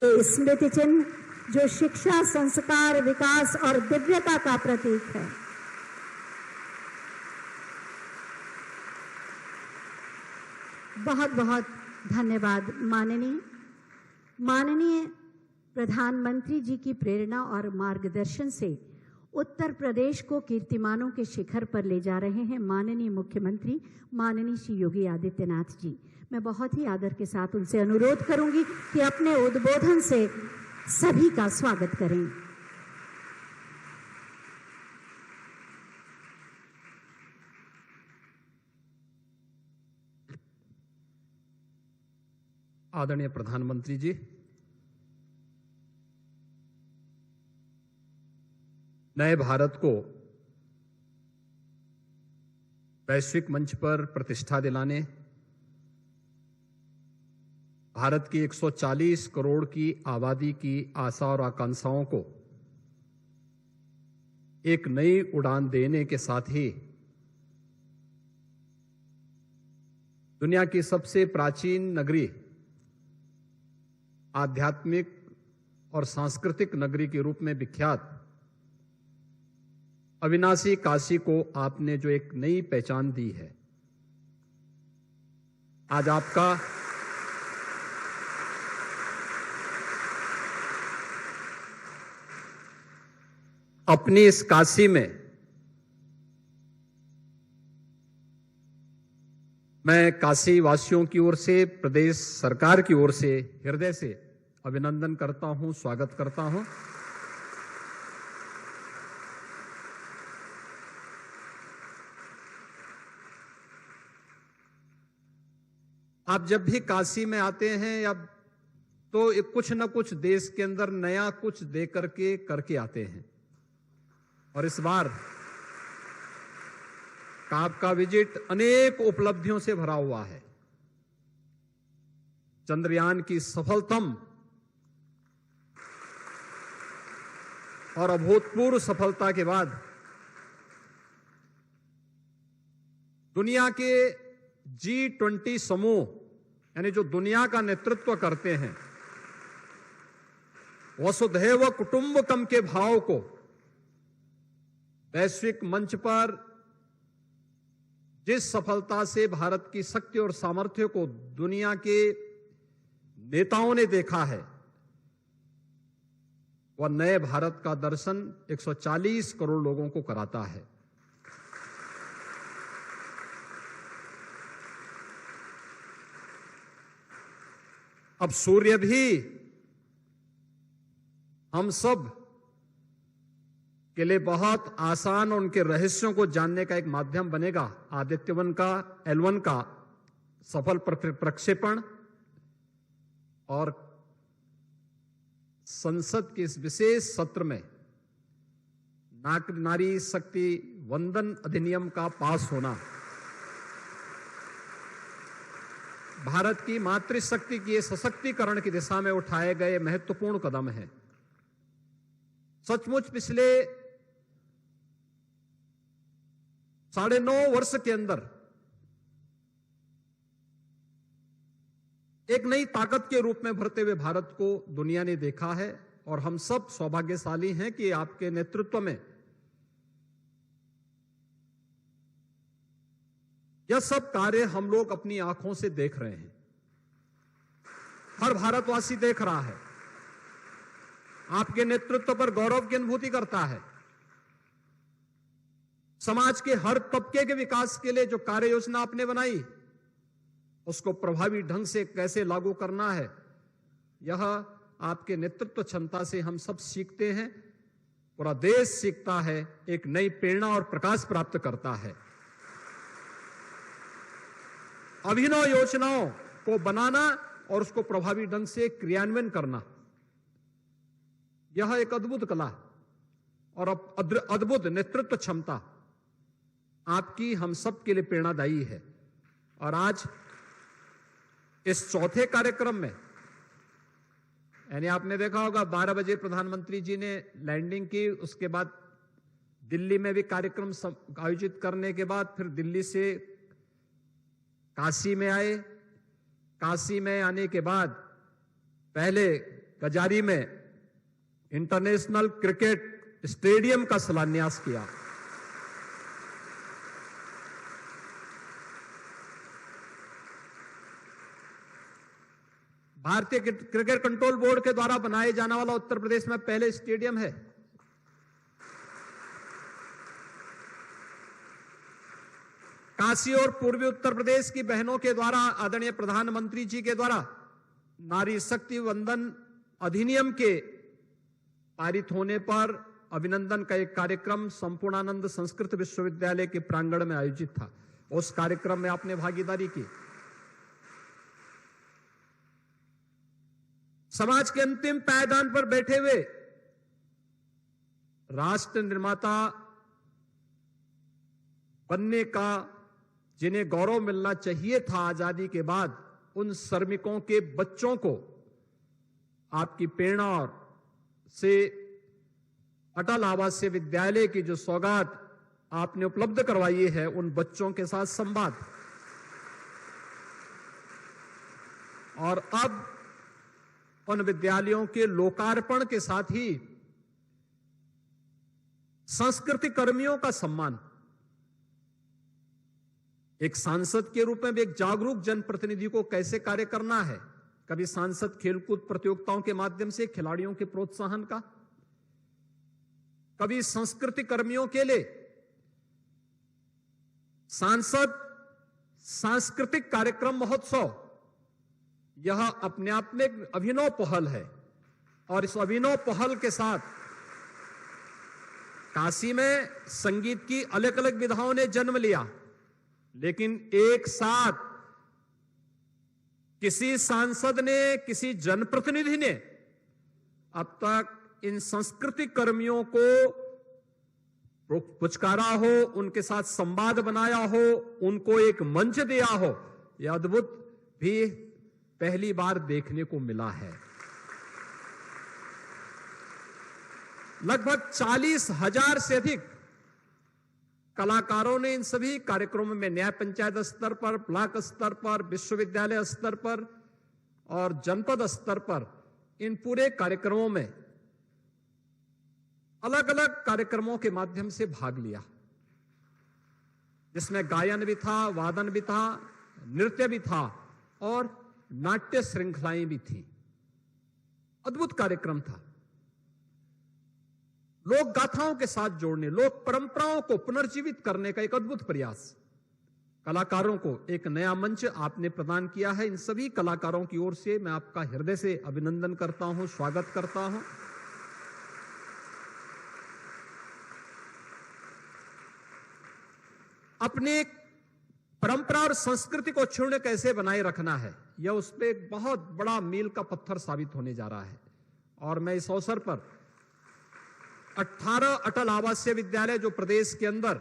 ये स्मृति चिन्ह जो शिक्षा, संस्कार, विकास और दिव्यता का प्रतीक है। बहुत बहुत धन्यवाद। माननीय प्रधानमंत्री जी की प्रेरणा और मार्गदर्शन से उत्तर प्रदेश को कीर्तिमानों के शिखर पर ले जा रहे हैं माननीय मुख्यमंत्री माननीय श्री योगी आदित्यनाथ जी। मैं बहुत ही आदर के साथ उनसे अनुरोध करूंगी कि अपने उद्बोधन से सभी का स्वागत करें। आदरणीय प्रधानमंत्री जी, नए भारत को वैश्विक मंच पर प्रतिष्ठा दिलाने, भारत की 140 करोड़ की आबादी की आशा और आकांक्षाओं को एक नई उड़ान देने के साथ ही दुनिया की सबसे प्राचीन नगरी, आध्यात्मिक और सांस्कृतिक नगरी के रूप में विख्यात अविनाशी काशी को आपने जो एक नई पहचान दी है, आज आपका अपनी इस काशी में मैं काशी वासियों की ओर से, प्रदेश सरकार की ओर से हृदय से अभिनंदन करता हूं, स्वागत करता हूं। आप जब भी काशी में आते हैं या तो कुछ न कुछ देश के अंदर नया कुछ दे करके आते हैं, और इस बार आपका विजिट अनेक उपलब्धियों से भरा हुआ है। चंद्रयान की सफलतम और अभूतपूर्व सफलता के बाद दुनिया के G20 समूह, यानी जो दुनिया का नेतृत्व करते हैं, वसुधैव कुटुंबकम के भाव को वैश्विक मंच पर जिस सफलता से भारत की शक्ति और सामर्थ्य को दुनिया के नेताओं ने देखा है, वह नए भारत का दर्शन 140 करोड़ लोगों को कराता है। अब सूर्य भी हम सब के लिए बहुत आसान और उनके रहस्यों को जानने का एक माध्यम बनेगा। आदित्य-1 का L1 का सफल प्रक्षेपण और संसद के इस विशेष सत्र में नारी शक्ति वंदन अधिनियम का पास होना भारत की मातृशक्ति के सशक्तिकरण की दिशा में उठाए गए महत्वपूर्ण कदम है। सचमुच पिछले 9.5 वर्ष के अंदर एक नई ताकत के रूप में भरते हुए भारत को दुनिया ने देखा है, और हम सब सौभाग्यशाली हैं कि आपके नेतृत्व में यह सब कार्य हम लोग अपनी आंखों से देख रहे हैं। हर भारतवासी देख रहा है, आपके नेतृत्व पर गौरव की अनुभूति करता है। समाज के हर तबके के विकास के लिए जो कार्य योजना आपने बनाई, उसको प्रभावी ढंग से कैसे लागू करना है, यह आपके नेतृत्व क्षमता से हम सब सीखते हैं, पूरा देश सीखता है, एक नई प्रेरणा और प्रकाश प्राप्त करता है। अभिनव योजनाओं को बनाना और उसको प्रभावी ढंग से क्रियान्वयन करना, यह एक अद्भुत कला और अद्भुत नेतृत्व क्षमता आपकी हम सब के लिए प्रेरणादायी है। और आज इस चौथे कार्यक्रम में, यानी आपने देखा होगा 12 बजे प्रधानमंत्री जी ने लैंडिंग की, उसके बाद दिल्ली में भी कार्यक्रम आयोजित करने के बाद फिर दिल्ली से काशी में आए। काशी में आने के बाद पहले कजारी में इंटरनेशनल क्रिकेट स्टेडियम का शिलान्यास किया। भारतीय क्रिकेट कंट्रोल बोर्ड के द्वारा बनाए जाने वाला उत्तर प्रदेश में पहले स्टेडियम है। काशी और पूर्वी उत्तर प्रदेश की बहनों के द्वारा आदरणीय प्रधानमंत्री जी के द्वारा नारी शक्ति वंदन अधिनियम के पारित होने पर अभिनंदन का एक कार्यक्रम संपूर्णानंद संस्कृत विश्वविद्यालय के प्रांगण में आयोजित था। उस कार्यक्रम में आपने भागीदारी की। समाज के अंतिम पायदान पर बैठे हुए राष्ट्र निर्माता बनने का जिन्हें गौरव मिलना चाहिए था आजादी के बाद, उन श्रमिकों के बच्चों को आपकी प्रेरणा से अटल आवासीय विद्यालय की जो सौगात आपने उपलब्ध करवाई है, उन बच्चों के साथ संवाद। और अब उन विद्यालयों के लोकार्पण के साथ ही संस्कृति कर्मियों का सम्मान। एक सांसद के रूप में भी एक जागरूक जनप्रतिनिधि को कैसे कार्य करना है। कभी सांसद खेलकूद प्रतियोगिताओं के माध्यम से खिलाड़ियों के प्रोत्साहन का, कभी संस्कृति कर्मियों के लिए सांसद सांस्कृतिक कार्यक्रम महोत्सव। यह अपने आप में एक अभिनव पहल है और इस अभिनव पहल के साथ काशी में संगीत की अलग अलग विधाओं ने जन्म लिया, लेकिन एक साथ किसी सांसद ने, किसी जनप्रतिनिधि ने अब तक इन संस्कृति कर्मियों को पुचकारा हो, उनके साथ संवाद बनाया हो, उनको एक मंच दिया हो, यह अद्भुत भी पहली बार देखने को मिला है। लगभग 40,000 से अधिक कलाकारों ने इन सभी कार्यक्रमों में न्याय पंचायत स्तर पर, ब्लॉक स्तर पर, विश्वविद्यालय स्तर पर और जनपद स्तर पर इन पूरे कार्यक्रमों में अलग अलग कार्यक्रमों के माध्यम से भाग लिया, जिसमें गायन भी था, वादन भी था, नृत्य भी था और नाट्य श्रृंखलाएं भी थी। अद्भुत कार्यक्रम था। लोक गाथाओं के साथ जोड़ने, लोक परंपराओं को पुनर्जीवित करने का एक अद्भुत प्रयास। कलाकारों को एक नया मंच आपने प्रदान किया है। इन सभी कलाकारों की ओर से मैं आपका हृदय से अभिनंदन करता हूं, स्वागत करता हूं। अपने परंपरा और संस्कृति को क्षुण्ण कैसे बनाए रखना है, यह उस पर एक बहुत बड़ा मील का पत्थर साबित होने जा रहा है। और मैं इस अवसर पर 18 अटल आवासीय विद्यालय जो प्रदेश के अंदर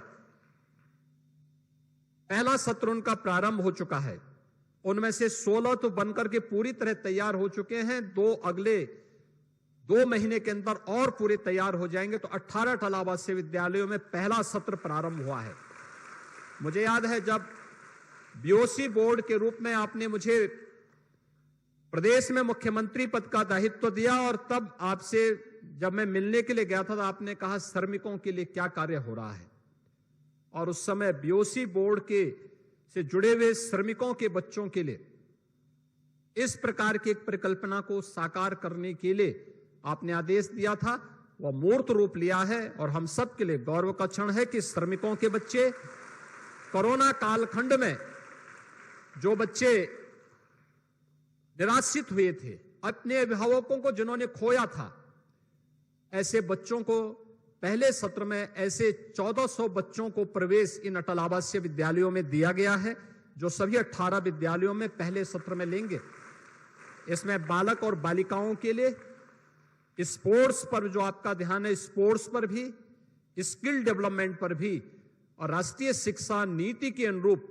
पहला सत्र उनका प्रारंभ हो चुका है, उनमें से 16 तो बनकर के पूरी तरह तैयार हो चुके हैं। अगले 2 महीने के अंदर और पूरे तैयार हो जाएंगे, तो 18 अटल आवासीय विद्यालयों में पहला सत्र प्रारंभ हुआ है। मुझे याद है जब बीओसी बोर्ड के रूप में आपने मुझे प्रदेश में मुख्यमंत्री पद का दायित्व दिया और तब आपसे जब मैं मिलने के लिए गया था तो आपने कहा श्रमिकों के लिए क्या कार्य हो रहा है। और उस समय बीओसी बोर्ड के से जुड़े हुए श्रमिकों के बच्चों के लिए इस प्रकार की एक परिकल्पना को साकार करने के लिए आपने आदेश दिया था, वह मूर्त रूप लिया है। और हम सब के लिए गौरव का क्षण है कि श्रमिकों के बच्चे, कोरोना कालखंड में जो बच्चे निराश्रित हुए थे, अपने अभिभावकों को जिन्होंने खोया था, ऐसे बच्चों को पहले सत्र में ऐसे 1400 बच्चों को प्रवेश इन अटल आवासीय विद्यालयों में दिया गया है, जो सभी 18 विद्यालयों में पहले सत्र में लेंगे। इसमें बालक और बालिकाओं के लिए स्पोर्ट्स पर जो आपका ध्यान है, स्पोर्ट्स पर भी, स्किल डेवलपमेंट पर भी और राष्ट्रीय शिक्षा नीति के अनुरूप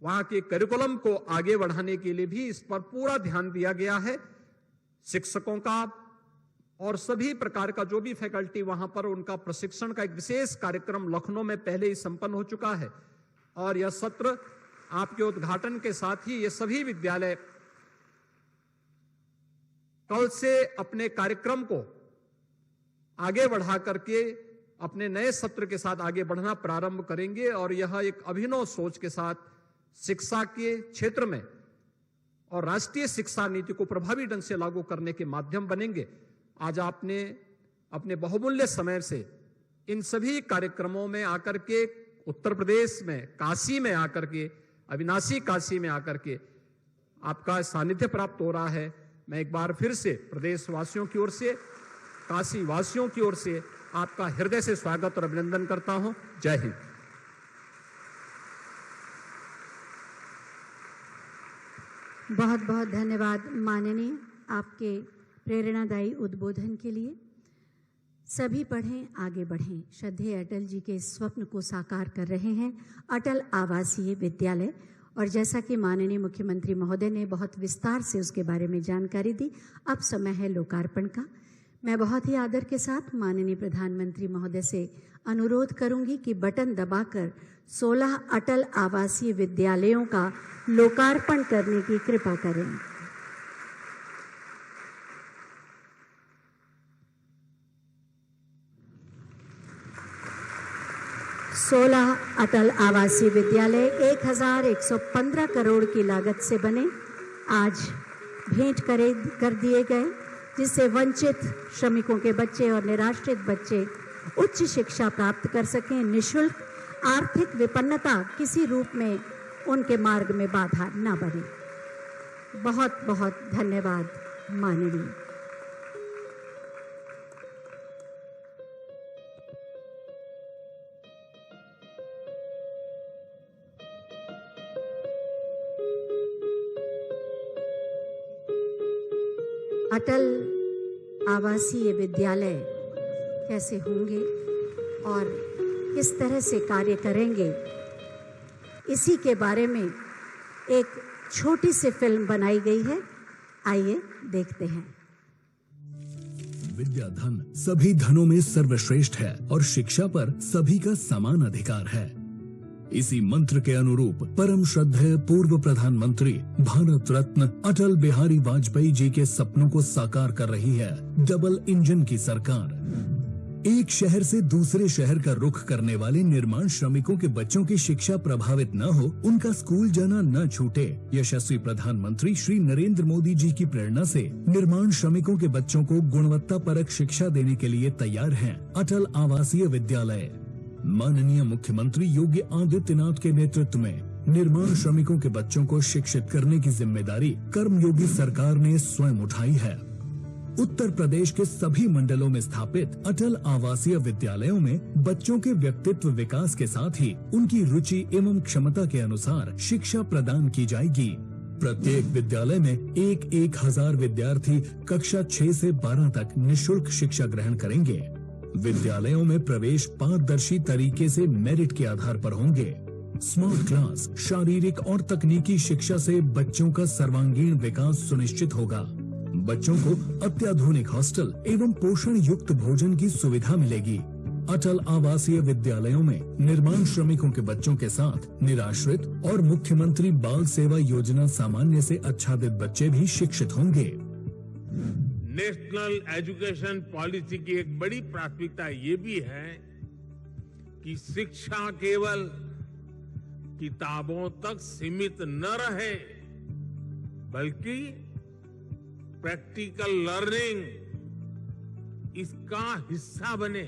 वहां के करिकुलम को आगे बढ़ाने के लिए भी इस पर पूरा ध्यान दिया गया है। शिक्षकों का और सभी प्रकार का जो भी फैकल्टी वहां पर, उनका प्रशिक्षण का एक विशेष कार्यक्रम लखनऊ में पहले ही संपन्न हो चुका है। और यह सत्र आपके उद्घाटन के साथ ही ये सभी विद्यालय कल से अपने कार्यक्रम को आगे बढ़ा करके अपने नए सत्र के साथ आगे बढ़ना प्रारंभ करेंगे और यह एक अभिनव सोच के साथ शिक्षा के क्षेत्र में और राष्ट्रीय शिक्षा नीति को प्रभावी ढंग से लागू करने के माध्यम बनेंगे। आज आपने अपने बहुमूल्य समय से इन सभी कार्यक्रमों में आकर के उत्तर प्रदेश में काशी में आकर के अविनाशी काशी में आकर के आपका सानिध्य प्राप्त हो रहा है। मैं एक बार फिर से प्रदेशवासियों की ओर से, काशी वासियों की ओर से आपका हृदय से स्वागत और अभिनंदन करता हूं। जय हिंद। बहुत बहुत धन्यवाद माननीय, आपके प्रेरणादायी उद्बोधन के लिए। सभी पढ़ें, आगे बढ़ें। श्रद्धेय अटल जी के स्वप्न को साकार कर रहे हैं अटल आवासीय विद्यालय, और जैसा कि माननीय मुख्यमंत्री महोदय ने बहुत विस्तार से उसके बारे में जानकारी दी, अब समय है लोकार्पण का। मैं बहुत ही आदर के साथ माननीय प्रधानमंत्री महोदय से अनुरोध करूंगी कि बटन दबाकर 16 अटल आवासीय विद्यालयों का लोकार्पण करने की कृपा करें। सोलह अटल आवासीय विद्यालय 1115 करोड़ की लागत से बने, आज भेंट कर दिए गए, जिससे वंचित श्रमिकों के बच्चे और निराश्रित बच्चे उच्च शिक्षा प्राप्त कर सकें निःशुल्क। आर्थिक विपन्नता किसी रूप में उनके मार्ग में बाधा न बने। बहुत बहुत धन्यवाद माननीय। अटल आवासीय विद्यालय कैसे होंगे और किस तरह से कार्य करेंगे, इसी के बारे में एक छोटी सी फिल्म बनाई गई है। आइए देखते हैं। विद्या धन सभी धनों में सर्वश्रेष्ठ है और शिक्षा पर सभी का समान अधिकार है। इसी मंत्र के अनुरूप परम श्रद्धेय पूर्व प्रधानमंत्री भारत रत्न अटल बिहारी वाजपेयी जी के सपनों को साकार कर रही है डबल इंजन की सरकार। एक शहर से दूसरे शहर का रुख करने वाले निर्माण श्रमिकों के बच्चों की शिक्षा प्रभावित न हो, उनका स्कूल जाना न छूटे। यशस्वी प्रधानमंत्री श्री नरेंद्र मोदी जी की प्रेरणा से निर्माण श्रमिकों के बच्चों को गुणवत्ता परक शिक्षा देने के लिए तैयार हैं अटल आवासीय विद्यालय। माननीय मुख्यमंत्री योगी आदित्यनाथ के नेतृत्व में निर्माण श्रमिकों के बच्चों को शिक्षित करने की जिम्मेदारी कर्मयोगी सरकार ने स्वयं उठाई है। उत्तर प्रदेश के सभी मंडलों में स्थापित अटल आवासीय विद्यालयों में बच्चों के व्यक्तित्व विकास के साथ ही उनकी रुचि एवं क्षमता के अनुसार शिक्षा प्रदान की जाएगी। प्रत्येक विद्यालय में 1,000 विद्यार्थी कक्षा 6 से 12 तक निःशुल्क शिक्षा ग्रहण करेंगे। विद्यालयों में प्रवेश पारदर्शी तरीके से मेरिट के आधार पर होंगे। स्मार्ट क्लास, शारीरिक और तकनीकी शिक्षा से बच्चों का सर्वांगीण विकास सुनिश्चित होगा। बच्चों को अत्याधुनिक हॉस्टल एवं पोषण युक्त भोजन की सुविधा मिलेगी। अटल आवासीय विद्यालयों में निर्माण श्रमिकों के बच्चों के साथ निराश्रित और मुख्यमंत्री बाल सेवा योजना सामान्य से आच्छादित बच्चे भी शिक्षित होंगे। नेशनल एजुकेशन पॉलिसी की एक बड़ी प्राथमिकता ये भी है कि शिक्षा केवल किताबों तक सीमित न रहे, बल्कि प्रैक्टिकल लर्निंग इसका हिस्सा बने।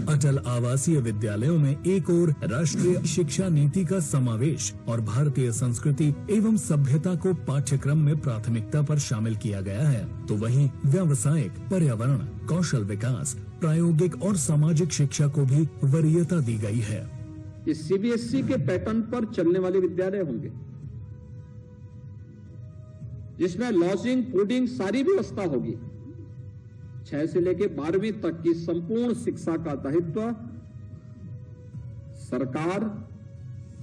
अटल आवासीय विद्यालयों में एक और राष्ट्रीय शिक्षा नीति का समावेश और भारतीय संस्कृति एवं सभ्यता को पाठ्यक्रम में प्राथमिकता पर शामिल किया गया है, तो वहीं व्यावसायिक, पर्यावरण, कौशल विकास, प्रायोगिक और सामाजिक शिक्षा को भी वरीयता दी गई है। ये सीबीएसई के पैटर्न पर चलने वाले विद्यालय होंगे, जिसमें लॉजिंग, फूडिंग सारी व्यवस्था होगी। 6 से लेकर 12वीं तक की संपूर्ण शिक्षा का दायित्व सरकार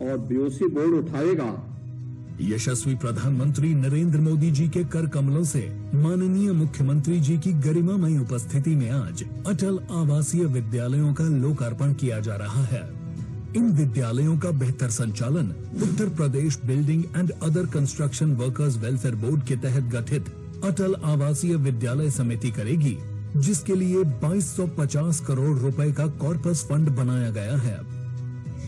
और बीओसी बोर्ड उठाएगा। यशस्वी प्रधानमंत्री नरेंद्र मोदी जी के कर कमलों से माननीय मुख्यमंत्री जी की गरिमामय उपस्थिति में आज अटल आवासीय विद्यालयों का लोकार्पण किया जा रहा है। इन विद्यालयों का बेहतर संचालन Uttar Pradesh building and other construction workers welfare board के तहत गठित अटल आवासीय विद्यालय समिति करेगी, जिसके लिए 2250 करोड़ रुपए का कॉर्पस फंड बनाया गया है।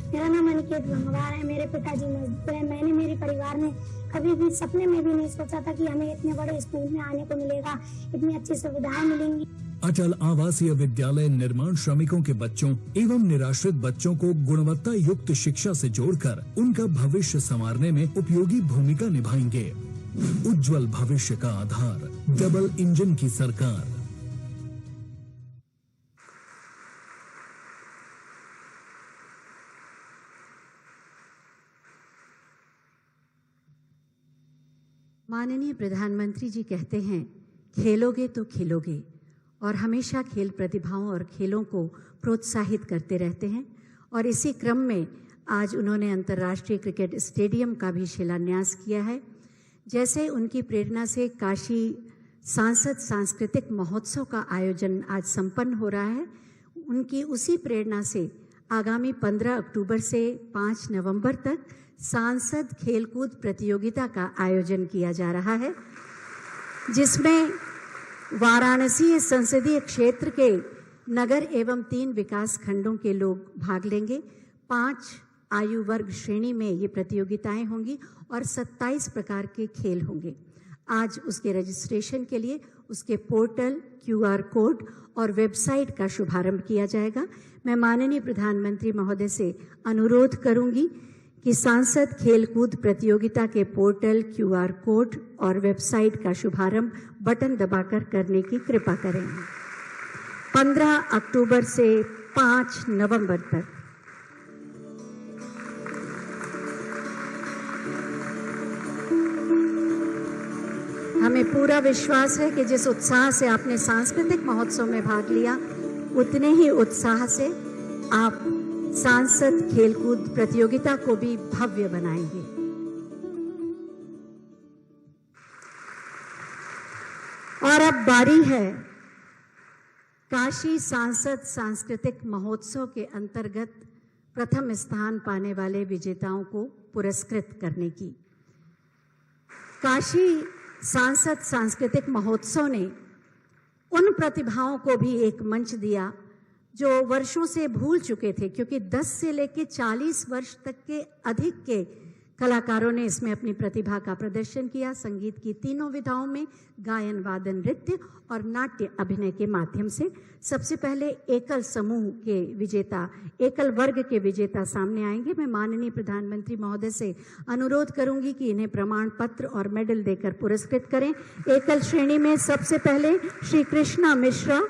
मेरा नाम अनिकेत गंगवार है। मेरे पिताजी मजदूर हैं। मैंने मेरे परिवार में कभी भी सपने में भी नहीं सोचा था कि हमें इतने बड़े स्कूल में आने को मिलेगा, इतनी अच्छी सुविधाएं मिलेंगी। अटल आवासीय विद्यालय निर्माण श्रमिकों के बच्चों एवं निराश्रित बच्चों को गुणवत्ता युक्त शिक्षा से जोड़कर उनका भविष्य संवारने में उपयोगी भूमिका निभाएंगे। उज्जवल भविष्य का आधार, डबल इंजन की सरकार। माननीय प्रधानमंत्री जी कहते हैं, खेलोगे तो खिलोगे, और हमेशा खेल प्रतिभाओं और खेलों को प्रोत्साहित करते रहते हैं। और इसी क्रम में आज उन्होंने अंतर्राष्ट्रीय क्रिकेट स्टेडियम का भी शिलान्यास किया है। जैसे उनकी प्रेरणा से काशी सांसद सांस्कृतिक महोत्सव का आयोजन आज संपन्न हो रहा है, उनकी उसी प्रेरणा से आगामी 15 अक्टूबर से 5 नवंबर तक सांसद खेलकूद प्रतियोगिता का आयोजन किया जा रहा है, जिसमें वाराणसी संसदीय क्षेत्र के नगर एवं 3 विकास खंडों के लोग भाग लेंगे। 5 आयु वर्ग श्रेणी में ये प्रतियोगिताएं होंगी और 27 प्रकार के खेल होंगे। आज उसके रजिस्ट्रेशन के लिए उसके पोर्टल, QR कोड और वेबसाइट का शुभारंभ किया जाएगा। मैं माननीय प्रधानमंत्री महोदय से अनुरोध करूंगी कि सांसद खेलकूद प्रतियोगिता के पोर्टल, QR कोड और वेबसाइट का शुभारंभ बटन दबाकर करने की कृपा करें। 15 अक्टूबर से 5 नवंबर तक। हमें पूरा विश्वास है कि जिस उत्साह से आपने सांस्कृतिक महोत्सव में भाग लिया, उतने ही उत्साह से आप सांसद खेलकूद प्रतियोगिता को भी भव्य बनाएंगे। और अब बारी है काशी सांसद सांस्कृतिक महोत्सव के अंतर्गत प्रथम स्थान पाने वाले विजेताओं को पुरस्कृत करने की। काशी सांसद सांस्कृतिक महोत्सव ने उन प्रतिभाओं को भी एक मंच दिया जो वर्षों से भूल चुके थे, क्योंकि 10 से लेकर 40 वर्ष तक के अधिक के कलाकारों ने इसमें अपनी प्रतिभा का प्रदर्शन किया। संगीत की तीनों विधाओं में, गायन, वादन, नृत्य और नाट्य अभिनय के माध्यम से। सबसे पहले एकल समूह के विजेता, एकल वर्ग के विजेता सामने आएंगे। मैं माननीय प्रधानमंत्री महोदय से अनुरोध करूंगी कि इन्हें प्रमाण पत्र और मेडल देकर पुरस्कृत करें। एकल श्रेणी में सबसे पहले श्री कृष्णा मिश्रा,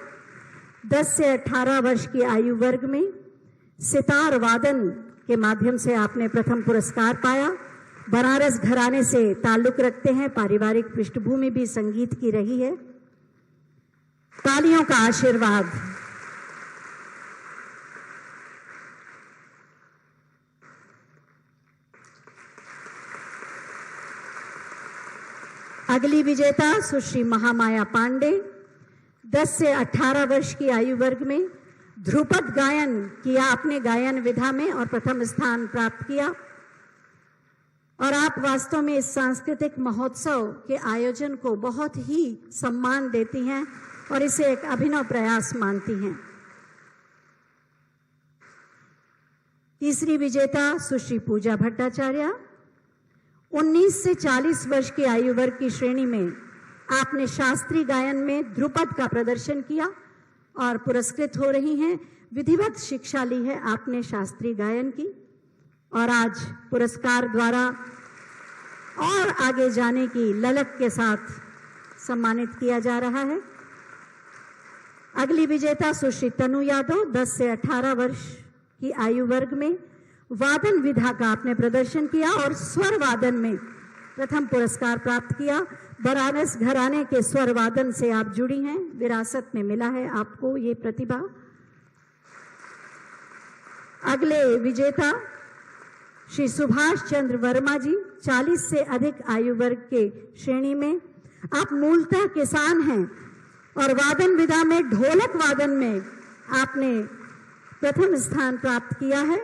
10 से 18 वर्ष की आयु वर्ग में सितार वादन के माध्यम से आपने प्रथम पुरस्कार पाया। बनारस घराने से ताल्लुक रखते हैं, पारिवारिक पृष्ठभूमि भी संगीत की रही है। तालियों का आशीर्वाद। अगली विजेता सुश्री महामाया पांडे, 10 से 18 वर्ष की आयु वर्ग में ध्रुपद गायन किया आपने गायन विधा में और प्रथम स्थान प्राप्त किया। और आप वास्तव में इस सांस्कृतिक महोत्सव के आयोजन को बहुत ही सम्मान देती हैं और इसे एक अभिनव प्रयास मानती हैं। तीसरी विजेता सुश्री पूजा भट्टाचार्य, 19 से 40 वर्ष की आयु वर्ग की श्रेणी में आपने शास्त्रीय गायन में ध्रुपद का प्रदर्शन किया और पुरस्कृत हो रही हैं। विधिवत शिक्षा ली है आपने शास्त्रीय गायन की और आज पुरस्कार द्वारा और आगे जाने की ललक के साथ सम्मानित किया जा रहा है। अगली विजेता सुश्री तनु यादव, 10 से 18 वर्ष की आयु वर्ग में वादन विधा का आपने प्रदर्शन किया और स्वर वादन में प्रथम पुरस्कार प्राप्त किया। बनारस घराने के स्वर वादन से आप जुड़ी हैं, विरासत में मिला है आपको ये प्रतिभा। अगले विजेता श्री सुभाष चंद्र वर्मा जी, 40 से अधिक आयु वर्ग के श्रेणी में आप मूलतः किसान हैं और वादन विधा में ढोलक वादन में आपने प्रथम स्थान प्राप्त किया है।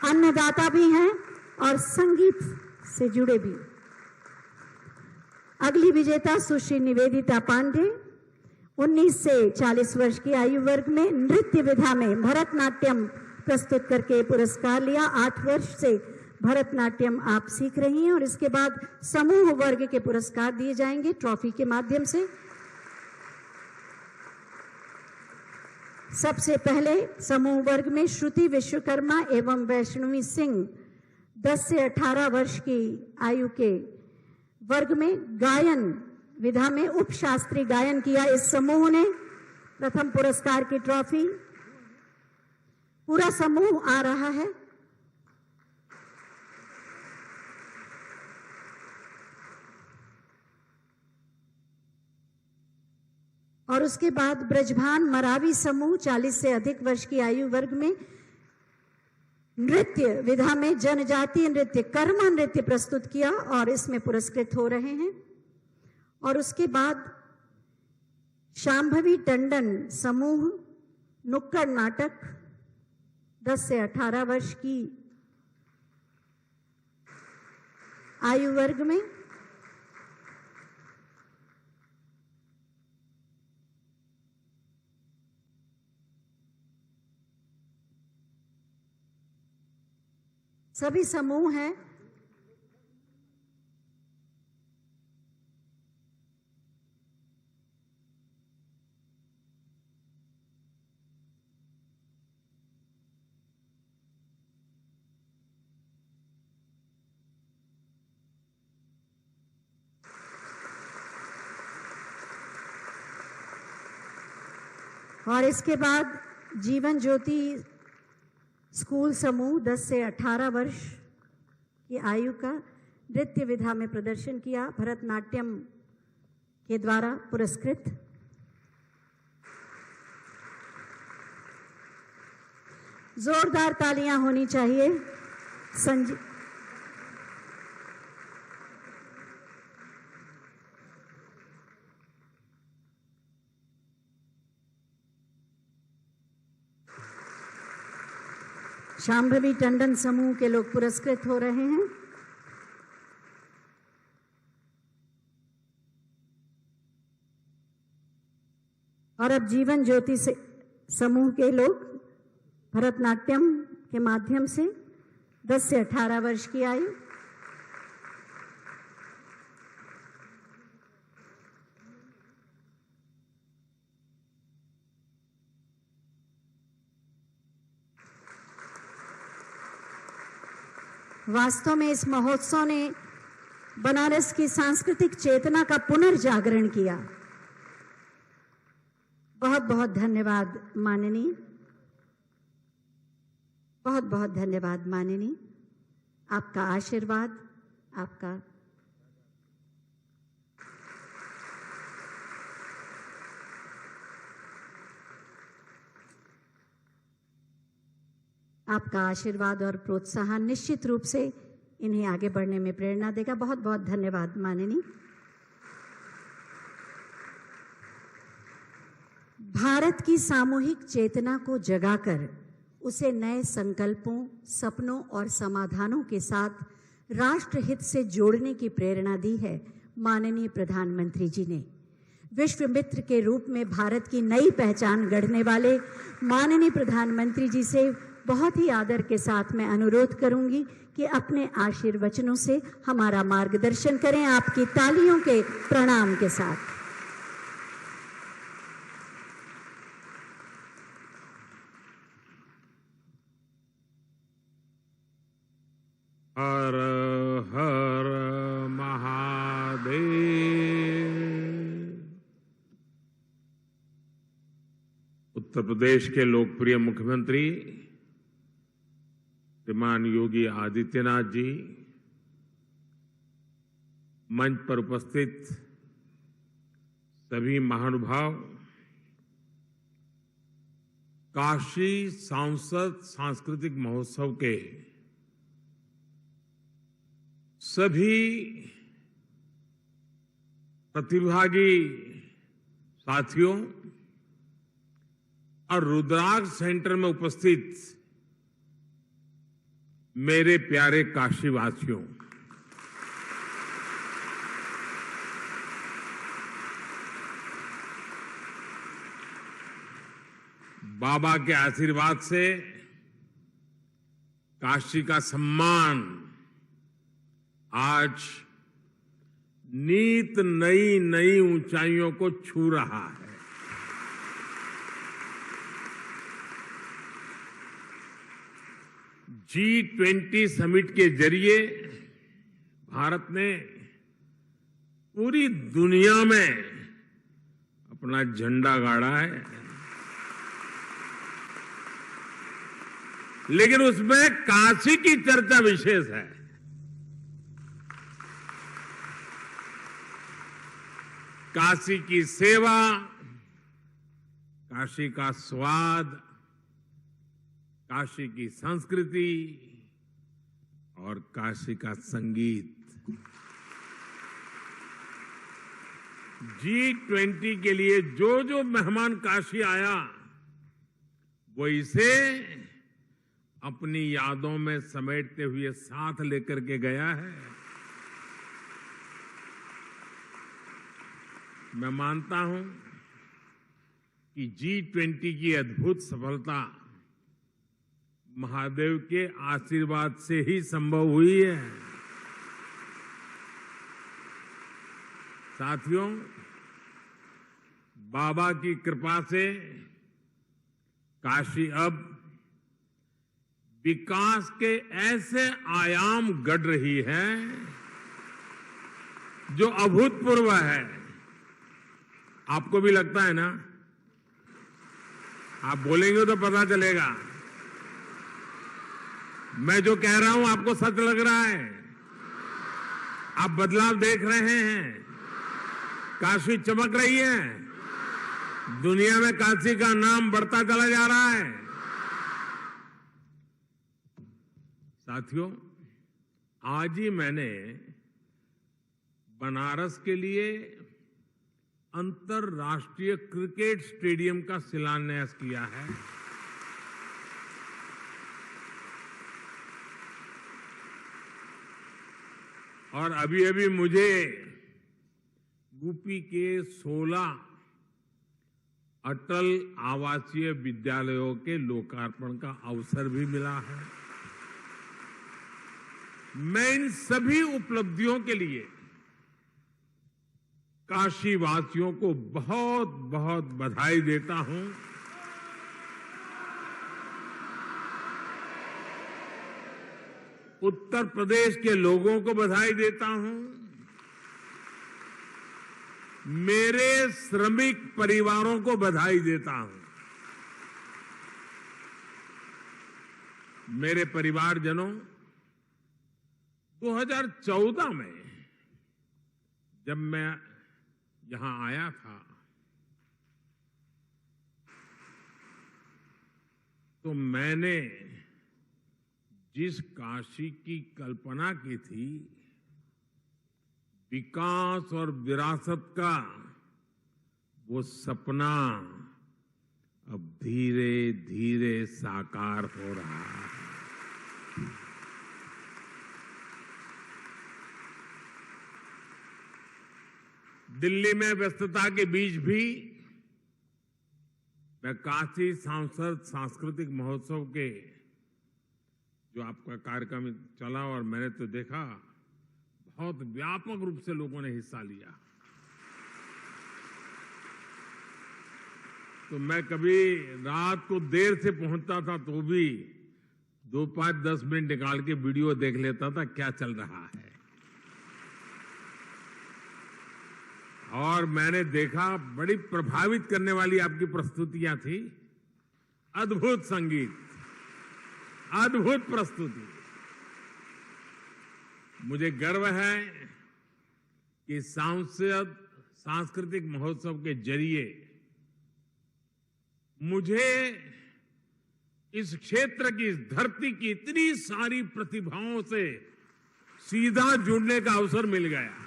अन्नदाता भी हैं और संगीत से जुड़े भी। अगली विजेता सुश्री निवेदिता पांडे 19 से 40 वर्ष की आयु वर्ग में नृत्य विधा में भरतनाट्यम प्रस्तुत करके पुरस्कार लिया। 8 वर्ष से भरतनाट्यम आप सीख रही हैं और इसके बाद समूह वर्ग के पुरस्कार दिए जाएंगे ट्रॉफी के माध्यम से। सबसे पहले समूह वर्ग में श्रुति विश्वकर्मा एवं वैष्णवी सिंह 10 से 18 वर्ष की आयु के वर्ग में गायन विधा में उप शास्त्रीय गायन किया। इस समूह ने प्रथम पुरस्कार की ट्रॉफी। पूरा समूह आ रहा है। और उसके बाद ब्रजभान मरावी समूह 40 से अधिक वर्ष की आयु वर्ग में नृत्य विधा में जनजातीय नृत्य कर्मा नृत्य प्रस्तुत किया और इसमें पुरस्कृत हो रहे हैं। और उसके बाद शांभवी टंडन समूह नुक्कड़ नाटक 10 से 18 वर्ष की आयु वर्ग में सभी समूह हैं। और इसके बाद जीवन ज्योति स्कूल समूह 10 से 18 वर्ष की आयु का नृत्य विधा में प्रदर्शन किया, भरतनाट्यम के द्वारा पुरस्कृत। जोरदार तालियां होनी चाहिए। शांभवी टंडन समूह के लोग पुरस्कृत हो रहे हैं। और अब जीवन ज्योति से समूह के लोग भरतनाट्यम के माध्यम से 10 से 18 वर्ष की आयु। वास्तव में इस महोत्सव ने बनारस की सांस्कृतिक चेतना का पुनर्जागरण किया। बहुत बहुत धन्यवाद माननीय, बहुत बहुत धन्यवाद माननीय। आपका आशीर्वाद, आपका आशीर्वाद और प्रोत्साहन निश्चित रूप से इन्हें आगे बढ़ने में प्रेरणा देगा। बहुत बहुत धन्यवाद माननीय। भारत की सामूहिक चेतना को जगाकर उसे नए संकल्पों, सपनों और समाधानों के साथ राष्ट्रहित से जोड़ने की प्रेरणा दी है माननीय प्रधानमंत्री जी ने। विश्व मित्र के रूप में भारत की नई पहचान गढ़ने वाले माननीय प्रधानमंत्री जी से बहुत ही आदर के साथ मैं अनुरोध करूंगी कि अपने आशीर्वचनों से हमारा मार्गदर्शन करें, आपकी तालियों के प्रणाम के साथ। हर हर महादेव। उत्तर प्रदेश के लोकप्रिय मुख्यमंत्री श्रीमान योगी आदित्यनाथ जी, मंच पर उपस्थित सभी महानुभाव, काशी सांसद सांस्कृतिक महोत्सव के सभी प्रतिभागी साथियों और रुद्राक्ष सेंटर में उपस्थित मेरे प्यारे काशीवासियों, बाबा के आशीर्वाद से काशी का सम्मान आज नीत नई नई ऊंचाइयों को छू रहा है। G20 समिट के जरिए भारत ने पूरी दुनिया में अपना झंडा गाड़ा है, लेकिन उसमें काशी की चर्चा विशेष है। काशी की सेवा, काशी का स्वाद, काशी की संस्कृति और काशी का संगीत। G20 के लिए जो जो मेहमान काशी आया वो इसे अपनी यादों में समेटते हुए साथ लेकर के गया है। मैं मानता हूं कि G20 की अद्भुत सफलता महादेव के आशीर्वाद से ही संभव हुई है। साथियों, बाबा की कृपा से काशी अब विकास के ऐसे आयाम गढ़ रही है जो अभूतपूर्व है। आपको भी लगता है ना? आप बोलेंगे तो पता चलेगा। मैं जो कह रहा हूं आपको सच लग रहा है? आप बदलाव देख रहे हैं? काशी चमक रही है? दुनिया में काशी का नाम बढ़ता चला जा रहा है। साथियों, आज ही मैंने बनारस के लिए अंतर्राष्ट्रीय क्रिकेट स्टेडियम का शिलान्यास किया है। और अभी अभी मुझे यूपी के 16 अटल आवासीय विद्यालयों के लोकार्पण का अवसर भी मिला है। मैं इन सभी उपलब्धियों के लिए काशी वासियों को बहुत बहुत बधाई देता हूं। उत्तर प्रदेश के लोगों को बधाई देता हूं। मेरे श्रमिक परिवारों को बधाई देता हूं। मेरे परिवारजनों, 2014 में जब मैं यहां आया था तो मैंने जिस काशी की कल्पना की थी, विकास और विरासत का, वो सपना अब धीरे धीरे साकार हो रहा है। दिल्ली में व्यस्तता के बीच भी मैं काशी सांस्कृतिक महोत्सव के जो आपका कार्यक्रम चला और मैंने तो देखा, बहुत व्यापक रूप से लोगों ने हिस्सा लिया। तो मैं कभी रात को देर से पहुंचता था तो भी 2, 5, 10 मिनट निकाल के वीडियो देख लेता था क्या चल रहा है। और मैंने देखा, बड़ी प्रभावित करने वाली आपकी प्रस्तुतियां थी। अद्भुत संगीत, अद्भुत प्रस्तुति। मुझे गर्व है कि सांस्कृतिक महोत्सव के जरिए मुझे इस क्षेत्र की, इस धरती की इतनी सारी प्रतिभाओं से सीधा जुड़ने का अवसर मिल गया।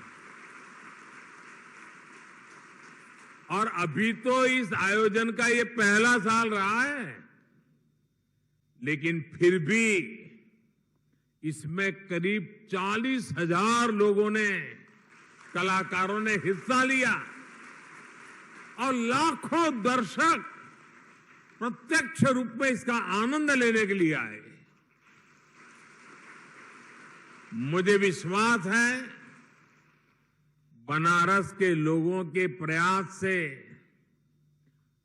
और अभी तो इस आयोजन का ये पहला साल रहा है, लेकिन फिर भी इसमें करीब 40,000 लोगों ने, कलाकारों ने हिस्सा लिया और लाखों दर्शक प्रत्यक्ष रूप में इसका आनंद लेने के लिए आए। मुझे विश्वास है बनारस के लोगों के प्रयास से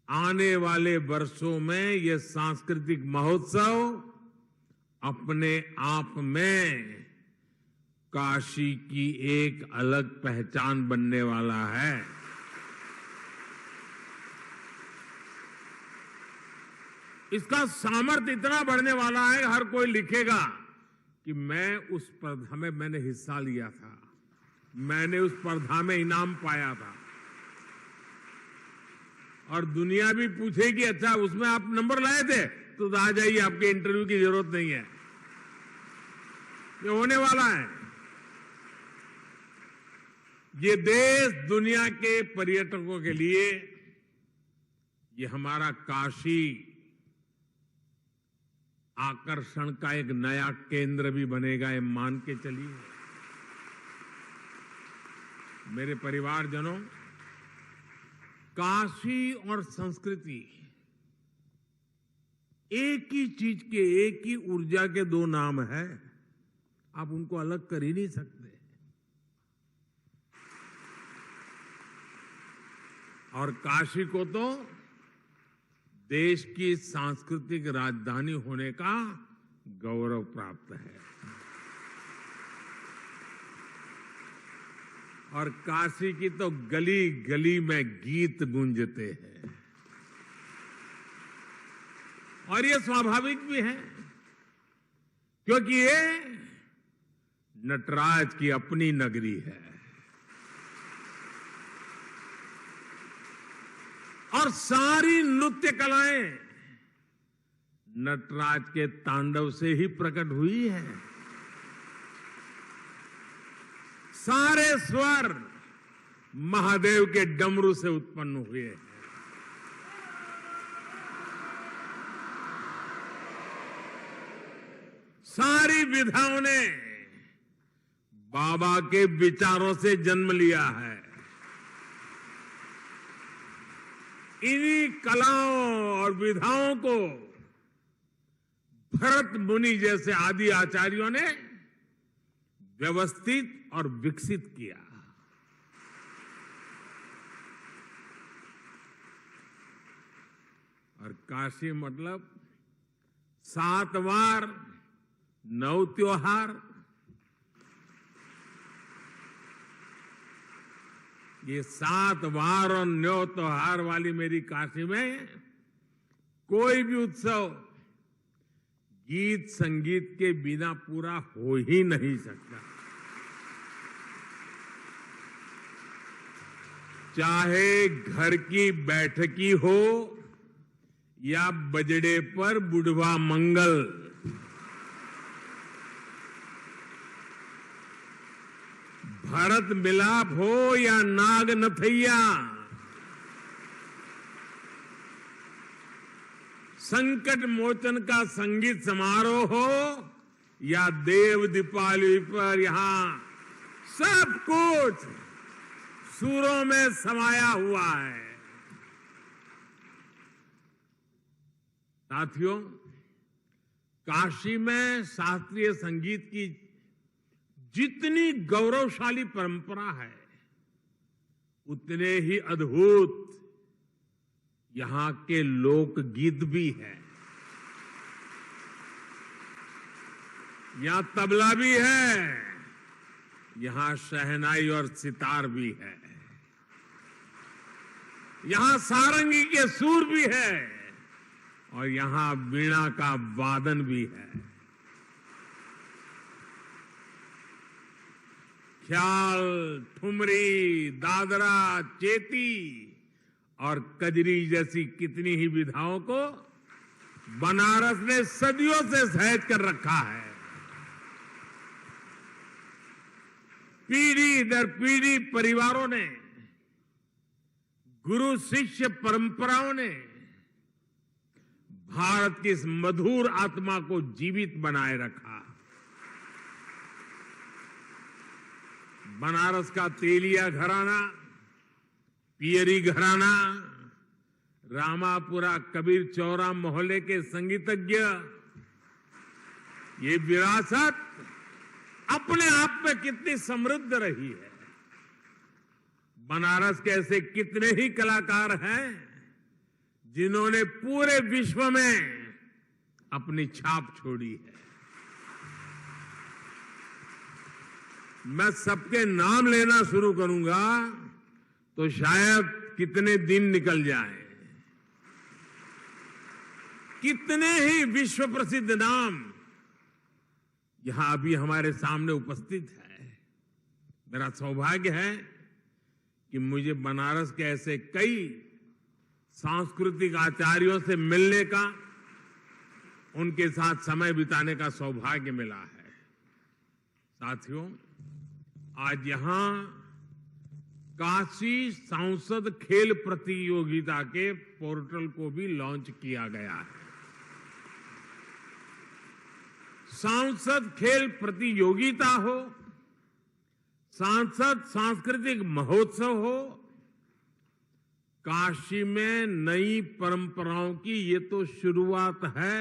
आने वाले वर्षों में यह सांस्कृतिक महोत्सव अपने आप में काशी की एक अलग पहचान बनने वाला है। इसका सामर्थ्य इतना बढ़ने वाला है, हर कोई लिखेगा कि मैं उस स्पर्धा में मैंने हिस्सा लिया था, मैंने उस स्पर्धा में इनाम पाया था। और दुनिया भी पूछेगी अच्छा उसमें आप नंबर लाए थे, तो आ जाइए, आपके इंटरव्यू की जरूरत नहीं है, ये होने वाला है। ये देश दुनिया के पर्यटकों के लिए ये हमारा काशी आकर्षण का एक नया केंद्र भी बनेगा, ये मान के चलिए। मेरे परिवारजनों, काशी और संस्कृति एक ही चीज के, एक ही ऊर्जा के दो नाम है, आप उनको अलग कर ही नहीं सकते। और काशी को तो देश की सांस्कृतिक राजधानी होने का गौरव प्राप्त है। और काशी की तो गली गली में गीत गूंजते हैं, और ये स्वाभाविक भी है क्योंकि ये नटराज की अपनी नगरी है। और सारी नृत्य कलाएं नटराज के तांडव से ही प्रकट हुई है। सारे स्वर महादेव के डमरू से उत्पन्न हुए हैं। सारी विधाओं ने बाबा के विचारों से जन्म लिया है। इन्हीं कलाओं और विधाओं को भरत मुनि जैसे आदि आचार्यों ने व्यवस्थित और विकसित किया। और काशी मतलब 7 वार 9 त्योहार, ये 7 वार और 9 त्योहार वाली मेरी काशी में कोई भी उत्सव गीत संगीत के बिना पूरा हो ही नहीं सकता। चाहे घर की बैठकी हो या बजड़े पर बुढ़वा मंगल, भरत मिलाप हो या नाग नथैया, संकट मोचन का संगीत समारोह हो या देव दीपावली पर यहां सब कुछ सुरों में समाया हुआ है। साथियों, काशी में शास्त्रीय संगीत की जितनी गौरवशाली परंपरा है, उतने ही अद्भुत यहां के लोकगीत भी है। यहां तबला भी है, यहां शहनाई और सितार भी है, यहां सारंगी के सुर भी है और यहां वीणा का वादन भी है। ख्याल, ठुमरी, दादरा, चेती और कजरी जैसी कितनी ही विधाओं को बनारस ने सदियों से सहेज कर रखा है। पीढ़ी दर पीढ़ी परिवारों ने, गुरु शिष्य परंपराओं ने भारत की इस मधुर आत्मा को जीवित बनाए रखा। बनारस का तेलिया घराना, पियरी घराना, रामापुरा कबीर चौरा मोहल्ले के संगीतज्ञ, ये विरासत अपने आप में कितनी समृद्ध रही है। बनारस के ऐसे कितने ही कलाकार हैं जिन्होंने पूरे विश्व में अपनी छाप छोड़ी है। मैं सबके नाम लेना शुरू करूंगा तो शायद कितने दिन निकल जाएं। कितने ही विश्व प्रसिद्ध नाम यहां अभी हमारे सामने उपस्थित है। मेरा सौभाग्य है कि मुझे बनारस के ऐसे कई सांस्कृतिक आचार्यों से मिलने का, उनके साथ समय बिताने का सौभाग्य मिला है। साथियों, आज यहां काशी सांसद खेल प्रतियोगिता के पोर्टल को भी लॉन्च किया गया है। सांसद खेल प्रतियोगिता हो, सांसद सांस्कृतिक महोत्सव हो, काशी में नई परंपराओं की ये तो शुरुआत है।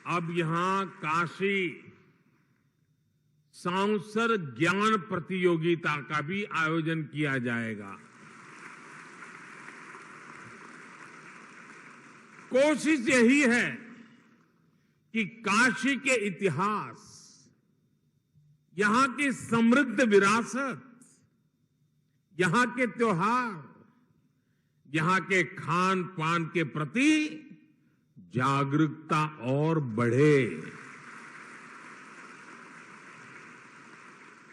अब यहां काशी सांसद ज्ञान प्रतियोगिता का भी आयोजन किया जाएगा। कोशिश यही है कि काशी के इतिहास, यहां की समृद्ध विरासत, यहां के त्योहार, यहां के खान पान के प्रति जागरूकता और बढ़े।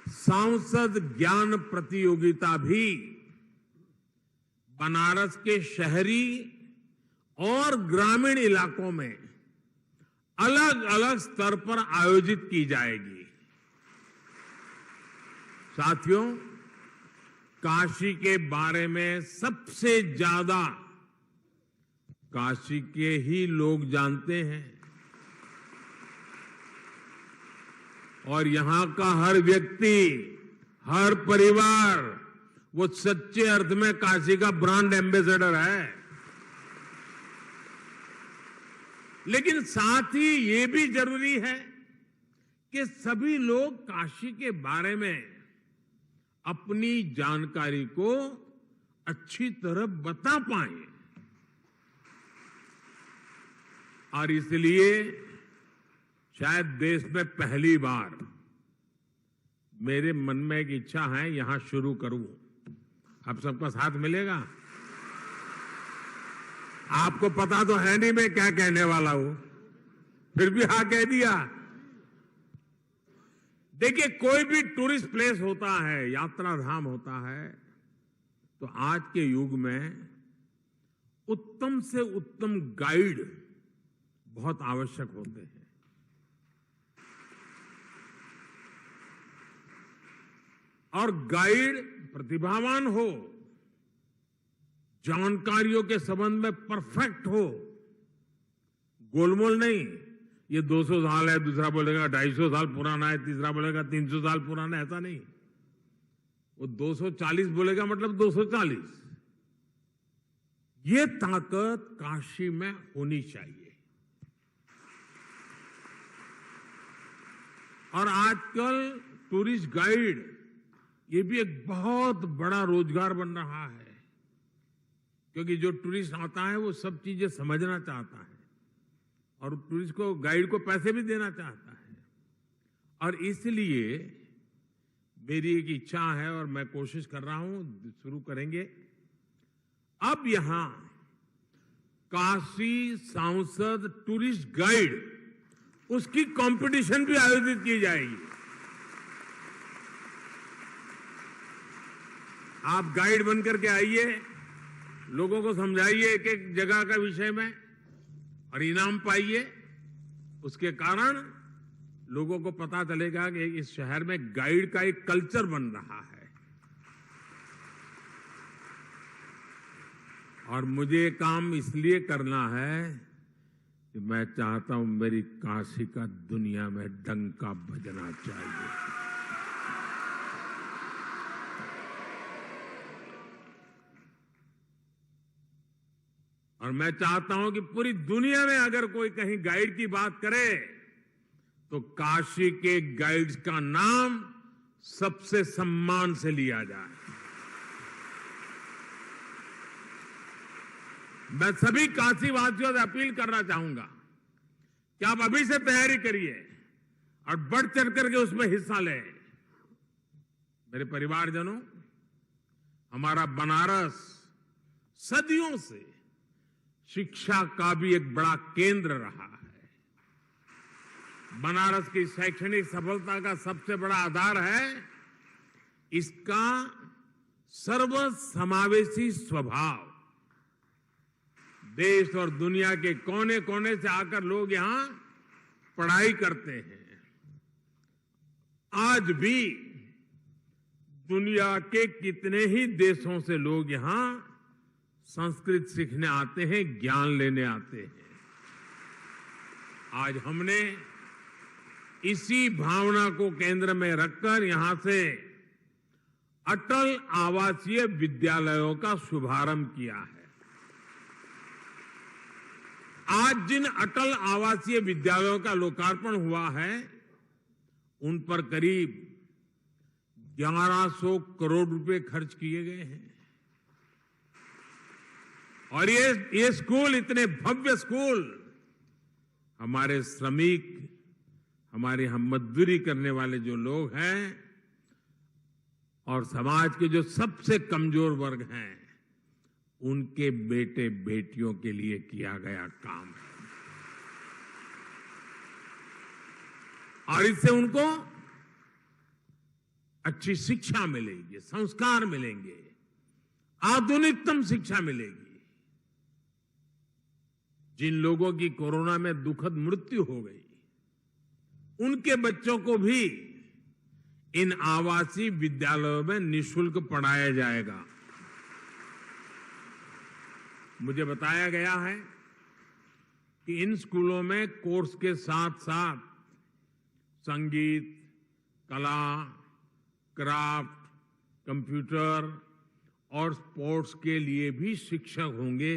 सांसद ज्ञान प्रतियोगिता भी बनारस के शहरी और ग्रामीण इलाकों में अलग अलग स्तर पर आयोजित की जाएगी। साथियों, काशी के बारे में सबसे ज्यादा काशी के ही लोग जानते हैं और यहां का हर व्यक्ति, हर परिवार वो सच्चे अर्थ में काशी का ब्रांड एम्बेसडर है। लेकिन साथ ही ये भी जरूरी है कि सभी लोग काशी के बारे में अपनी जानकारी को अच्छी तरह बता पाएं। और इसलिए शायद देश में पहली बार मेरे मन में एक इच्छा है, यहां शुरू करूं। आप सबका साथ मिलेगा? आपको पता तो है नहीं मैं क्या कहने वाला हूं, फिर भी हाँ कह दिया। देखिए, कोई भी टूरिस्ट प्लेस होता है, यात्रा धाम होता है, तो आज के युग में उत्तम से उत्तम गाइड बहुत आवश्यक होते हैं। और गाइड प्रतिभावान हो, जानकारियों के संबंध में परफेक्ट हो, गोलमोल नहीं, ये 200 साल है, दूसरा बोलेगा 250 साल पुराना है, तीसरा बोलेगा 300 साल पुराना है, ऐसा नहीं। वो 240 बोलेगा मतलब 240। ये ताकत काशी में होनी चाहिए। और आजकल टूरिस्ट गाइड ये भी एक बहुत बड़ा रोजगार बन रहा है, क्योंकि जो टूरिस्ट आता है वो सब चीजें समझना चाहता है और टूरिस्ट को, गाइड को पैसे भी देना चाहता है। और इसलिए मेरी एक इच्छा है और मैं कोशिश कर रहा हूं, शुरू करेंगे। अब यहां काशी सांसद टूरिस्ट गाइड, उसकी कंपटीशन भी आयोजित की जाएगी। आप गाइड बनकर के आइए, लोगों को समझाइए एक एक जगह का विषय में और इनाम पाइए। उसके कारण लोगों को पता चलेगा कि इस शहर में गाइड का एक कल्चर बन रहा है। और मुझे काम इसलिए करना है कि मैं चाहता हूं मेरी काशी का दुनिया में डंका बजना चाहिए। और मैं चाहता हूं कि पूरी दुनिया में अगर कोई कहीं गाइड की बात करे तो काशी के गाइड्स का नाम सबसे सम्मान से लिया जाए। मैं सभी काशीवासियों से अपील करना चाहूंगा कि आप अभी से तैयारी करिए और बढ़ चढ़ करके उसमें हिस्सा लें। मेरे परिवारजनों, हमारा बनारस सदियों से शिक्षा का भी एक बड़ा केंद्र रहा है। बनारस की शैक्षणिक सफलता का सबसे बड़ा आधार है इसका सर्वसमावेशी स्वभाव। देश और दुनिया के कोने कोने से आकर लोग यहां पढ़ाई करते हैं। आज भी दुनिया के कितने ही देशों से लोग यहां संस्कृत सीखने आते हैं, ज्ञान लेने आते हैं। आज हमने इसी भावना को केंद्र में रखकर यहां से अटल आवासीय विद्यालयों का शुभारंभ किया है। आज जिन अटल आवासीय विद्यालयों का लोकार्पण हुआ है उन पर करीब 1100 करोड़ रुपए खर्च किए गए हैं। और ये स्कूल, इतने भव्य स्कूल, हमारे श्रमिक, हमारे हम मजदूरी करने वाले जो लोग हैं और समाज के जो सबसे कमजोर वर्ग हैं उनके बेटे बेटियों के लिए किया गया काम है। और इससे उनको अच्छी शिक्षा मिलेगी, संस्कार मिलेंगे, आधुनिकतम शिक्षा मिलेगी। जिन लोगों की कोरोना में दुखद मृत्यु हो गई उनके बच्चों को भी इन आवासीय विद्यालयों में निःशुल्क पढ़ाया जाएगा। मुझे बताया गया है कि इन स्कूलों में कोर्स के साथ साथ संगीत, कला, क्राफ्ट, कंप्यूटर और स्पोर्ट्स के लिए भी शिक्षक होंगे।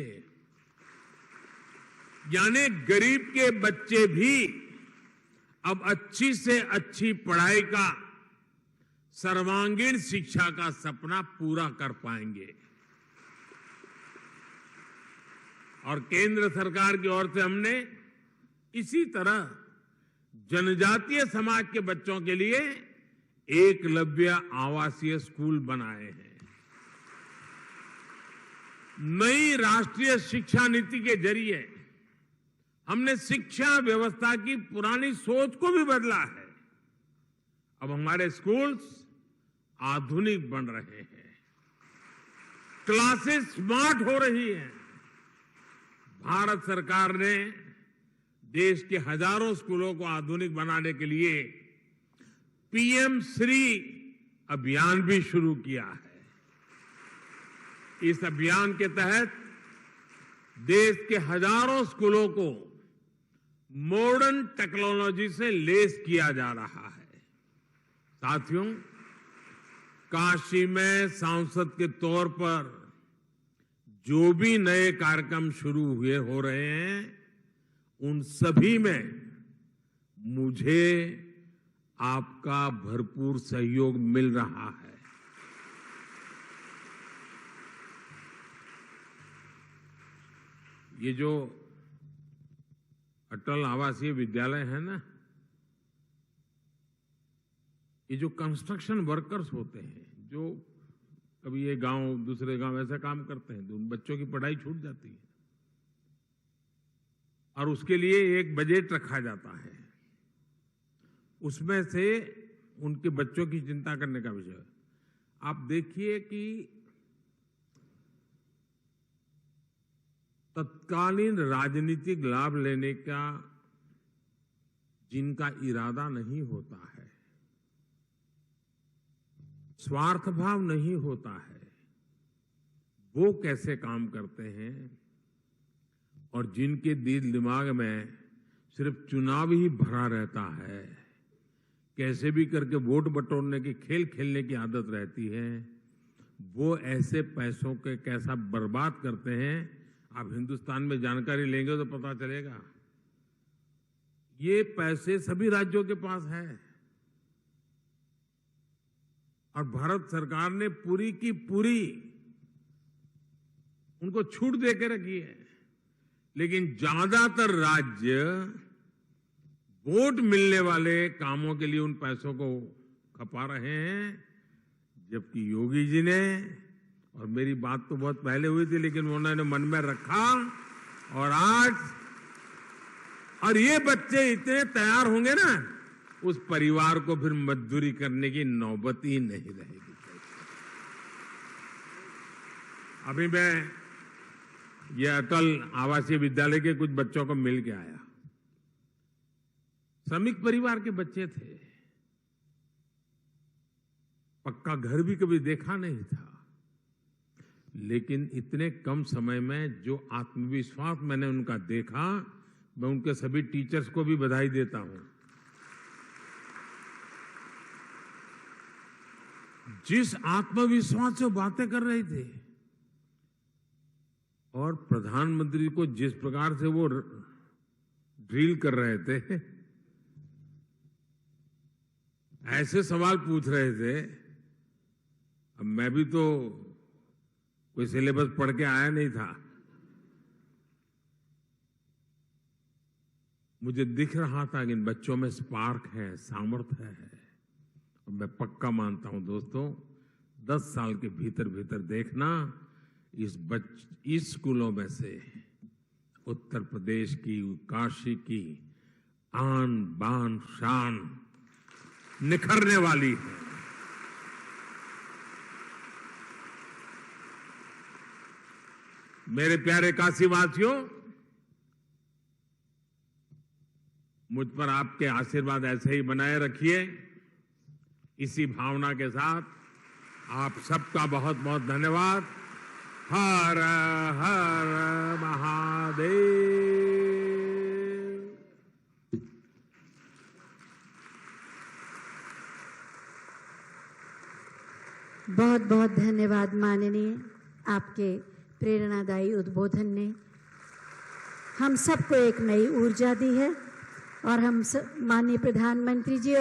यानी गरीब के बच्चे भी अब अच्छी से अच्छी पढ़ाई का, सर्वांगीण शिक्षा का सपना पूरा कर पाएंगे। और केंद्र सरकार की ओर से हमने इसी तरह जनजातीय समाज के बच्चों के लिए एकलव्य आवासीय स्कूल बनाए हैं। नई राष्ट्रीय शिक्षा नीति के जरिए हमने शिक्षा व्यवस्था की पुरानी सोच को भी बदला है। अब हमारे स्कूल्स आधुनिक बन रहे हैं, क्लासेस स्मार्ट हो रही हैं। भारत सरकार ने देश के हजारों स्कूलों को आधुनिक बनाने के लिए पीएम श्री अभियान भी शुरू किया है। इस अभियान के तहत देश के हजारों स्कूलों को मॉडर्न टेक्नोलॉजी से लैस किया जा रहा है। साथियों, काशी में सांसद के तौर पर जो भी नए कार्यक्रम शुरू हो रहे हैं उन सभी में मुझे आपका भरपूर सहयोग मिल रहा है। ये जो अटल आवासीय विद्यालय है ना, ये जो कंस्ट्रक्शन वर्कर्स होते हैं, जो कभी ये गांव दूसरे गांव ऐसा काम करते हैं तो उन बच्चों की पढ़ाई छूट जाती है और उसके लिए एक बजट रखा जाता है। उसमें से उनके बच्चों की चिंता करने का विषय है। आप देखिए कि तत्कालीन राजनीतिक लाभ लेने का जिनका इरादा नहीं होता है, स्वार्थ भाव नहीं होता है, वो कैसे काम करते हैं। और जिनके दिल दिमाग में सिर्फ चुनाव ही भरा रहता है, कैसे भी करके वोट बटोरने की खेल खेलने की आदत रहती है, वो ऐसे पैसों के कैसा बर्बाद करते हैं आप हिंदुस्तान में जानकारी लेंगे तो पता चलेगा। ये पैसे सभी राज्यों के पास है और भारत सरकार ने पूरी की पूरी उनको छूट दे के रखी है, लेकिन ज्यादातर राज्य वोट मिलने वाले कामों के लिए उन पैसों को खपा रहे हैं, जबकि योगी जी ने, और मेरी बात तो बहुत पहले हुई थी लेकिन उन्होंने मन में रखा, और आज और ये बच्चे इतने तैयार होंगे ना, उस परिवार को फिर मजदूरी करने की नौबत ही नहीं रहेगी। अभी मैं ये अटल आवासीय विद्यालय के कुछ बच्चों को मिल के आया। श्रमिक परिवार के बच्चे थे, पक्का घर भी कभी देखा नहीं था, लेकिन इतने कम समय में जो आत्मविश्वास मैंने उनका देखा, मैं उनके सभी टीचर्स को भी बधाई देता हूं। जिस आत्मविश्वास से बातें कर रहे थे और प्रधानमंत्री को जिस प्रकार से वो ड्रिल कर रहे थे, ऐसे सवाल पूछ रहे थे। अब मैं भी तो कोई सिलेबस पढ़ के आया नहीं था, मुझे दिख रहा था कि इन बच्चों में स्पार्क है, सामर्थ्य है। और मैं पक्का मानता हूं दोस्तों, 10 साल के भीतर भीतर देखना, इस स्कूलों में से उत्तर प्रदेश की, काशी की आन बान शान निखरने वाली है। मेरे प्यारे काशीवासियों, मुझ पर आपके आशीर्वाद ऐसे ही बनाए रखिए। इसी भावना के साथ आप सबका बहुत बहुत धन्यवाद। हर हर महादेव। बहुत बहुत धन्यवाद माननीय, आपके प्रेरणादायी उद्बोधन ने हम सबको एक नई ऊर्जा दी है और हम माननीय प्रधानमंत्री जी